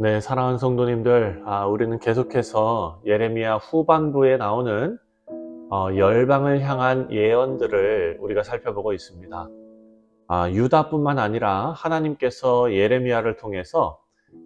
네, 사랑하는 성도님들, 우리는 계속해서 예레미야 후반부에 나오는 열방을 향한 예언들을 우리가 살펴보고 있습니다. 유다뿐만 아니라 하나님께서 예레미야를 통해서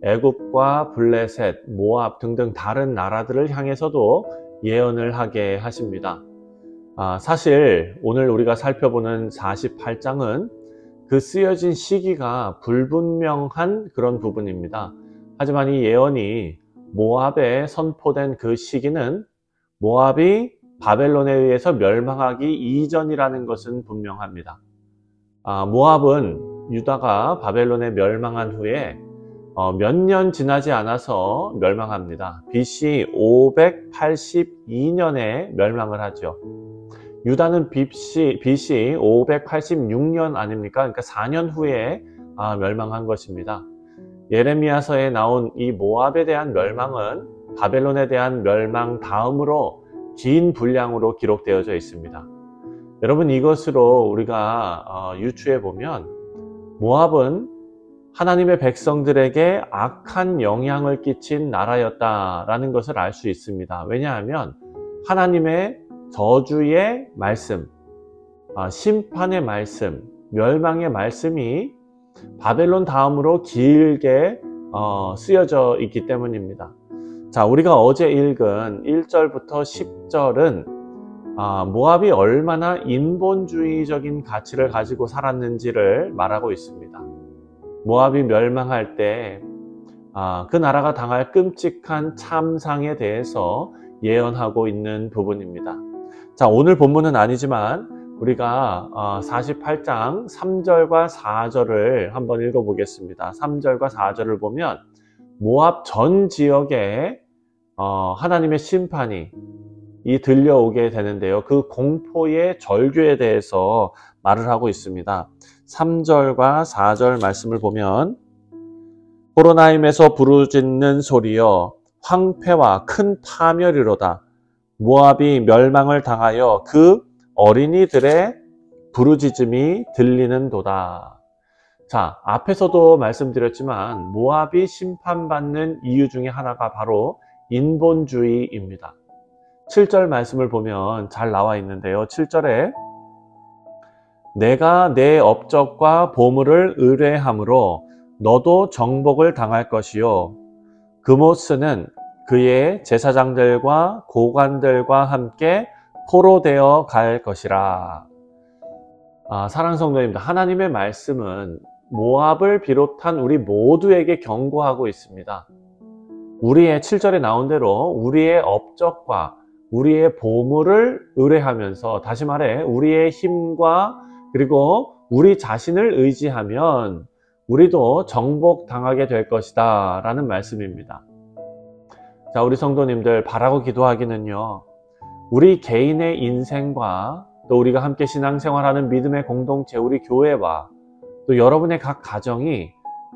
애굽과 블레셋, 모압 등등 다른 나라들을 향해서도 예언을 하게 하십니다. 사실 오늘 우리가 살펴보는 48장은 그 쓰여진 시기가 불분명한 그런 부분입니다. 하지만 이 예언이 모압에 선포된 그 시기는 모압이 바벨론에 의해서 멸망하기 이전이라는 것은 분명합니다. 모압은 유다가 바벨론에 멸망한 후에 몇 년 지나지 않아서 멸망합니다. BC 582년에 멸망을 하죠. 유다는 BC 586년 아닙니까? 그러니까 4년 후에 멸망한 것입니다. 예레미야서에 나온 이 모압에 대한 멸망은 바벨론에 대한 멸망 다음으로 긴 분량으로 기록되어져 있습니다. 여러분, 이것으로 우리가 유추해 보면 모압은 하나님의 백성들에게 악한 영향을 끼친 나라였다라는 것을 알 수 있습니다. 왜냐하면 하나님의 저주의 말씀, 심판의 말씀, 멸망의 말씀이 바벨론 다음으로 길게 쓰여져 있기 때문입니다. 자, 우리가 어제 읽은 1절부터 10절은 모압이 얼마나 인본주의적인 가치를 가지고 살았는지를 말하고 있습니다. 모압이 멸망할 때 그 나라가 당할 끔찍한 참상에 대해서 예언하고 있는 부분입니다. 자, 오늘 본문은 아니지만 우리가 48장 3절과 4절을 한번 읽어보겠습니다. 3절과 4절을 보면 모압 전 지역에 하나님의 심판이 들려오게 되는데요. 그 공포의 절규에 대해서 말을 하고 있습니다. 3절과 4절 말씀을 보면 호로나임에서 부르짖는 소리여 황폐와 큰 파멸이로다. 모압이 멸망을 당하여 그 어린이들의 부르짖음이 들리는도다. 자, 앞에서도 말씀드렸지만 모압이 심판받는 이유 중에 하나가 바로 인본주의입니다. 7절 말씀을 보면 잘 나와 있는데요. 7절에 내가 내 업적과 보물을 의뢰함으로 너도 정복을 당할 것이요 그모스는 그의 제사장들과 고관들과 함께 포로되어 갈 것이라. 사랑하는 성도님들, 하나님의 말씀은 모압을 비롯한 우리 모두에게 경고하고 있습니다. 우리의 7절에 나온 대로 우리의 업적과 우리의 보물을 의뢰하면서, 다시 말해 우리의 힘과 그리고 우리 자신을 의지하면 우리도 정복당하게 될 것이다 라는 말씀입니다. 자, 우리 성도님들, 바라고 기도하기는요, 우리 개인의 인생과 또 우리가 함께 신앙생활하는 믿음의 공동체, 우리 교회와 또 여러분의 각 가정이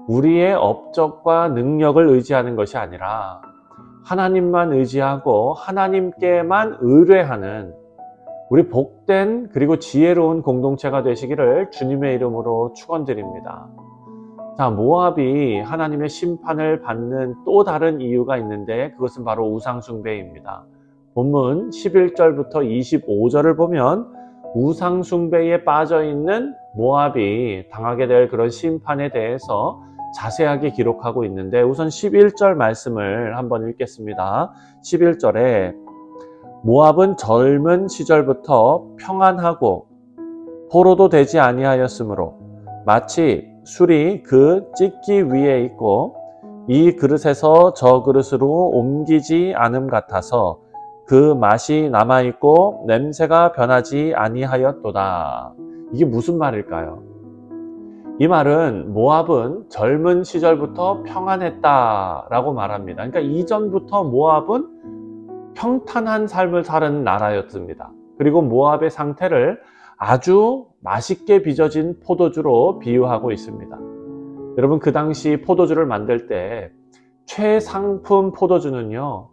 우리의 업적과 능력을 의지하는 것이 아니라 하나님만 의지하고 하나님께만 의뢰하는 우리 복된 그리고 지혜로운 공동체가 되시기를 주님의 이름으로 축원드립니다. 자, 모압이 하나님의 심판을 받는 또 다른 이유가 있는데 그것은 바로 우상숭배입니다. 본문 11절부터 25절을 보면 우상숭배에 빠져있는 모압이 당하게 될 그런 심판에 대해서 자세하게 기록하고 있는데, 우선 11절 말씀을 한번 읽겠습니다. 11절에 모압은 젊은 시절부터 평안하고 포로도 되지 아니하였으므로 마치 술이 그 찢기 위에 있고 이 그릇에서 저 그릇으로 옮기지 않음 같아서 그 맛이 남아있고 냄새가 변하지 아니하였도다. 이게 무슨 말일까요? 이 말은 모압은 젊은 시절부터 평안했다라고 말합니다. 그러니까 이전부터 모압은 평탄한 삶을 사는 나라였습니다. 그리고 모압의 상태를 아주 맛있게 빚어진 포도주로 비유하고 있습니다. 여러분, 그 당시 포도주를 만들 때 최상품 포도주는요,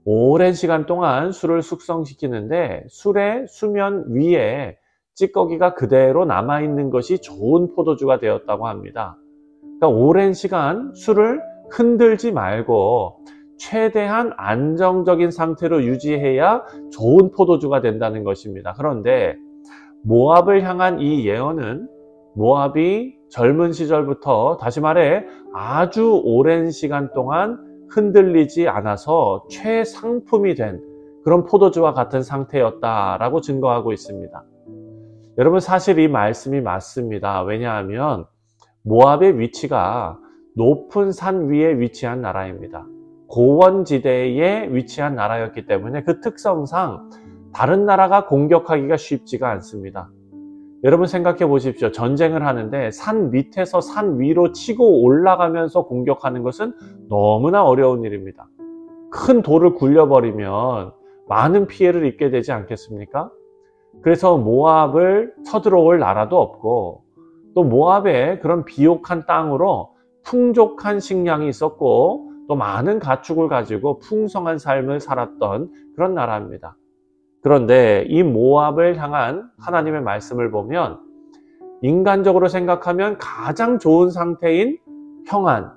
오랜 시간 동안 술을 숙성시키는데 술의 수면 위에 찌꺼기가 그대로 남아있는 것이 좋은 포도주가 되었다고 합니다. 그러니까 오랜 시간 술을 흔들지 말고 최대한 안정적인 상태로 유지해야 좋은 포도주가 된다는 것입니다. 그런데 모압을 향한 이 예언은 모압이 젊은 시절부터, 다시 말해 아주 오랜 시간 동안 흔들리지 않아서 최상품이 된 그런 포도주와 같은 상태였다라고 증거하고 있습니다. 여러분, 사실 이 말씀이 맞습니다. 왜냐하면 모압의 위치가 높은 산 위에 위치한 나라입니다. 고원지대에 위치한 나라였기 때문에 그 특성상 다른 나라가 공격하기가 쉽지가 않습니다. 여러분 생각해 보십시오. 전쟁을 하는데 산 밑에서 산 위로 치고 올라가면서 공격하는 것은 너무나 어려운 일입니다. 큰 돌을 굴려버리면 많은 피해를 입게 되지 않겠습니까? 그래서 모압을 쳐들어올 나라도 없고, 또 모압의 그런 비옥한 땅으로 풍족한 식량이 있었고, 또 많은 가축을 가지고 풍성한 삶을 살았던 그런 나라입니다. 그런데 이 모압을 향한 하나님의 말씀을 보면 인간적으로 생각하면 가장 좋은 상태인 평안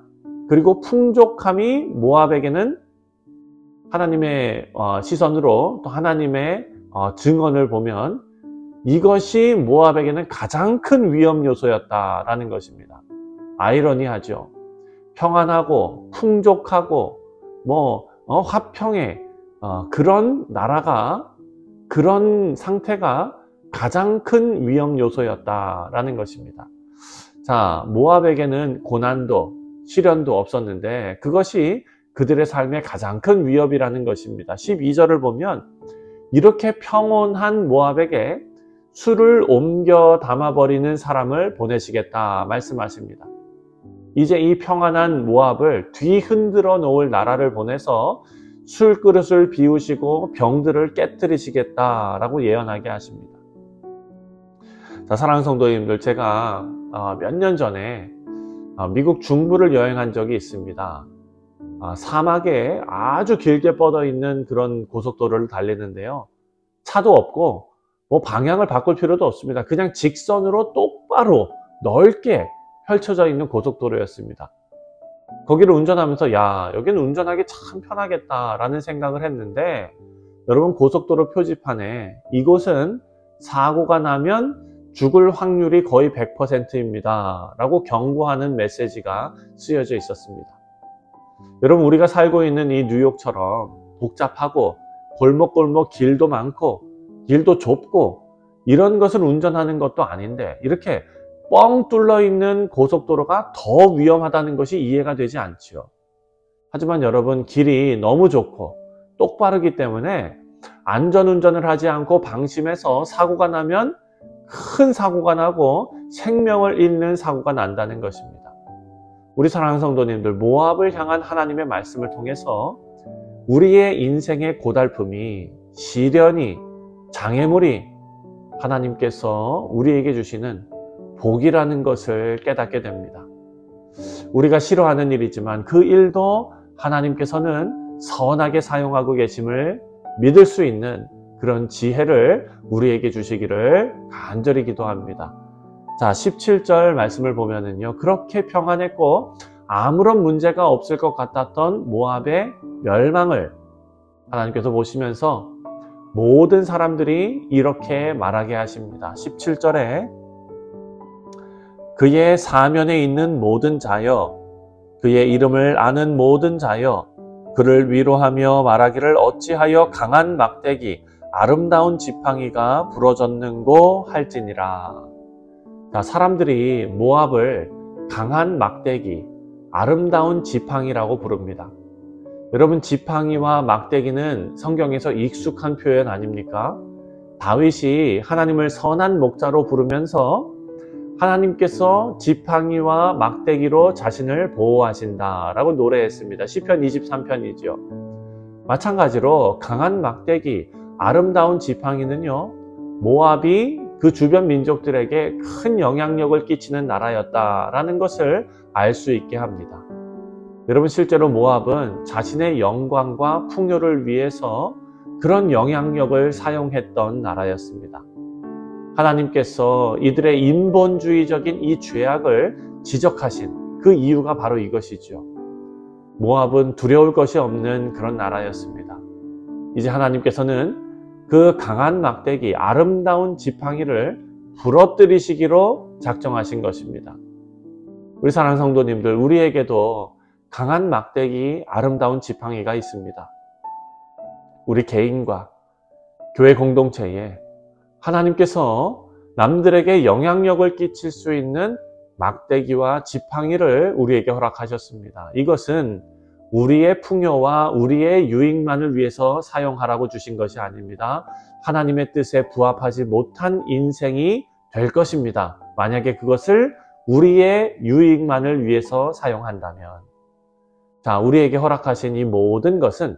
그리고 풍족함이 모압에게는 하나님의 시선으로, 또 하나님의 증언을 보면 이것이 모압에게는 가장 큰 위험 요소였다라는 것입니다. 아이러니하죠. 평안하고 풍족하고 화평해, 그런 나라가, 그런 상태가 가장 큰 위험 요소였다라는 것입니다. 자, 모압에게는 고난도 시련도 없었는데 그것이 그들의 삶의 가장 큰 위협이라는 것입니다. 12절을 보면 이렇게 평온한 모압에게 술을 옮겨 담아버리는 사람을 보내시겠다 말씀하십니다. 이제 이 평안한 모압을 뒤흔들어 놓을 나라를 보내서 술그릇을 비우시고 병들을 깨뜨리시겠다라고 예언하게 하십니다. 자, 사랑하는 성도님들, 제가 몇 년 전에 미국 중부를 여행한 적이 있습니다. 사막에 아주 길게 뻗어 있는 그런 고속도로를 달리는데요. 차도 없고 방향을 바꿀 필요도 없습니다. 그냥 직선으로 똑바로 넓게 펼쳐져 있는 고속도로였습니다. 거기를 운전하면서 여기는 운전하기 참 편하겠다라는 생각을 했는데, 여러분, 고속도로 표지판에 이곳은 사고가 나면 죽을 확률이 거의 100%입니다 라고 경고하는 메시지가 쓰여져 있었습니다. 여러분, 우리가 살고 있는 이 뉴욕처럼 복잡하고 골목골목 길도 많고 길도 좁고 이런 것을 운전하는 것도 아닌데 이렇게 뻥 뚫려 있는 고속도로가 더 위험하다는 것이 이해가 되지 않지요. 하지만 여러분, 길이 너무 좋고 똑바르기 때문에 안전운전을 하지 않고 방심해서 사고가 나면 큰 사고가 나고 생명을 잃는 사고가 난다는 것입니다. 우리 사랑하는 성도님들, 모압을 향한 하나님의 말씀을 통해서 우리의 인생의 고달픔이, 시련이, 장애물이 하나님께서 우리에게 주시는 복이라는 것을 깨닫게 됩니다. 우리가 싫어하는 일이지만 그 일도 하나님께서는 선하게 사용하고 계심을 믿을 수 있는 그런 지혜를 우리에게 주시기를 간절히 기도합니다. 자, 17절 말씀을 보면은요, 그렇게 평안했고 아무런 문제가 없을 것 같았던 모압의 멸망을 하나님께서 보시면서 모든 사람들이 이렇게 말하게 하십니다. 17절에 그의 사면에 있는 모든 자여, 그의 이름을 아는 모든 자여, 그를 위로하며 말하기를 어찌하여 강한 막대기, 아름다운 지팡이가 부러졌는고 할지니라. 자, 사람들이 모압을 강한 막대기, 아름다운 지팡이라고 부릅니다. 여러분, 지팡이와 막대기는 성경에서 익숙한 표현 아닙니까? 다윗이 하나님을 선한 목자로 부르면서 하나님께서 지팡이와 막대기로 자신을 보호하신다라고 노래했습니다. 시편 23편이죠. 마찬가지로 강한 막대기, 아름다운 지팡이는요, 모압이 그 주변 민족들에게 큰 영향력을 끼치는 나라였다라는 것을 알 수 있게 합니다. 여러분, 실제로 모압은 자신의 영광과 풍요를 위해서 그런 영향력을 사용했던 나라였습니다. 하나님께서 이들의 인본주의적인 이 죄악을 지적하신 그 이유가 바로 이것이죠. 모압은 두려울 것이 없는 그런 나라였습니다. 이제 하나님께서는 그 강한 막대기, 아름다운 지팡이를 부러뜨리시기로 작정하신 것입니다. 우리 사랑하는 성도님들, 우리에게도 강한 막대기, 아름다운 지팡이가 있습니다. 우리 개인과 교회 공동체에 하나님께서 남들에게 영향력을 끼칠 수 있는 막대기와 지팡이를 우리에게 허락하셨습니다. 이것은 우리의 풍요와 우리의 유익만을 위해서 사용하라고 주신 것이 아닙니다. 하나님의 뜻에 부합하지 못한 인생이 될 것입니다. 만약에 그것을 우리의 유익만을 위해서 사용한다면. 자, 우리에게 허락하신 이 모든 것은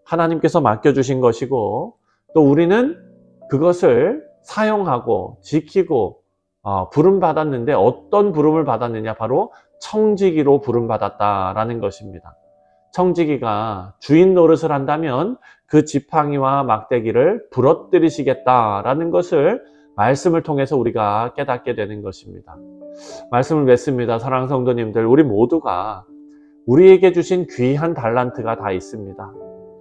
하나님께서 맡겨주신 것이고, 또 우리는 그것을 사용하고 지키고 부름받았는데, 어떤 부름을 받았느냐? 바로 청지기로 부름받았다라는 것입니다. 청지기가 주인 노릇을 한다면 그 지팡이와 막대기를 부러뜨리시겠다라는 것을 말씀을 통해서 우리가 깨닫게 되는 것입니다. 말씀을 맺습니다. 사랑하는 성도님들, 우리 모두가 우리에게 주신 귀한 달란트가 다 있습니다.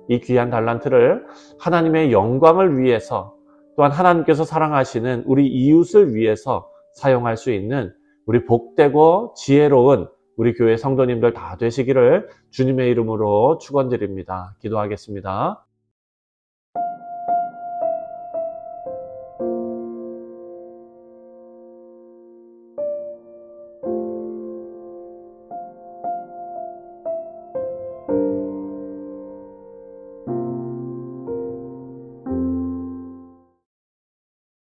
이 귀한 달란트를 하나님의 영광을 위해서, 또한 하나님께서 사랑하시는 우리 이웃을 위해서 사용할 수 있는 우리 복되고 지혜로운 우리 교회 성도님들 다 되시기를 주님의 이름으로 축원드립니다. 기도하겠습니다.